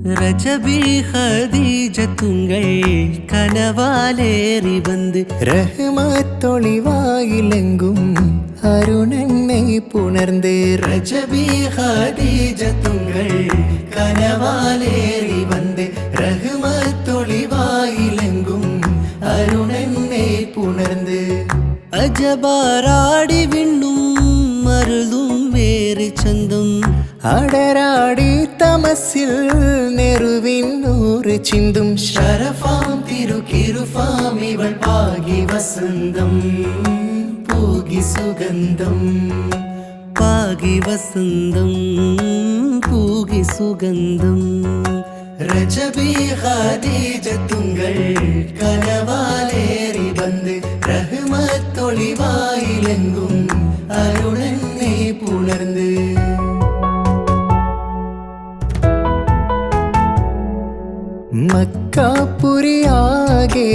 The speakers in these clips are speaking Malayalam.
രജബി ഖദീജത്തുങ്ങൾ കനവാലേറി വന്ന് റഹ്മത്തൊളിവായിലെങ്കും അരുണനെ പുണർന്ന് രജബി ഖദീജത്തുങ്ങൾ കനവാലേറി വന്ന് റഹ്മത്തൊളിവായിലെങ്കും അരുണനെ പുണർന്ന് അജബാറാടി വിണ്ണും മരുളും വേറി ചന്തും അടരാടി തമസിൽ നെറുവിന്നൂറ് ചിന്തും ശരഫാം തിരുക്കിരുഫാം ഇവൾ പാകി വസന്തം പൂകി സുഗന്ധം പാകി വസന്തം പൂകി സുഗന്ധം രജബി ഖദീജത്തുങ്ങൾ കനവാലേറി വന്ന് റഹ്മത്തൊളിവായിലെങ്കും അരുണനെ പുണർന്ന് മക്കാപുരിയാകെ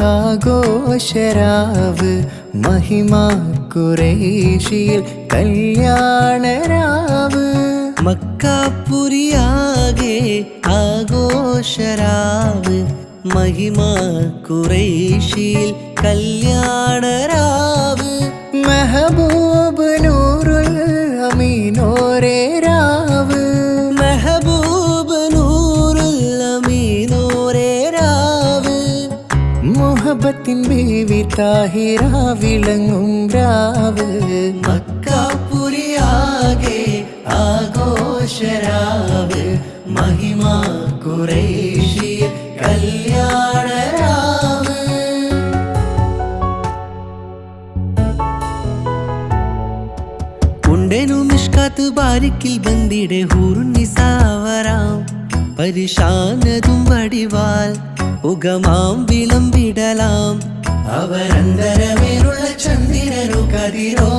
ആഘോഷരാവ് മഹിമാ ഖുറൈശിയിൽ കല്യാണരാവ് മക്കാപുരിയാകെ ആഘോഷരാവ് മഹിമാ ഖുറൈശിയിൽ കല്യാണരാവ് മെഹബൂബ് നൂറുൽ അമീനോരേ രാവ് മെഹബൂബ് നൂറുൽ അമീനോരേ രാവ് മുഹബത്തിൻ ബീവി താഹിറ വിളങ്ങും രാവ് മക്കാപുരിയാകെ ആഘോഷരാവ് മഹിമാ ഖുറൈശിയിൽ കല്യാണരാവ് ഉണ്ടേനു മിഷ്കാത്ത് ബാരിക്കിൽ ബന്ദിടെ ഹൂറുന്നിസാവരാം പരിശാനതും വടിവാൽ ഉഗമാം വിളംവിടലാം അവരന്തരമേറുള്ള ചന്ദ്രനു കതിരോ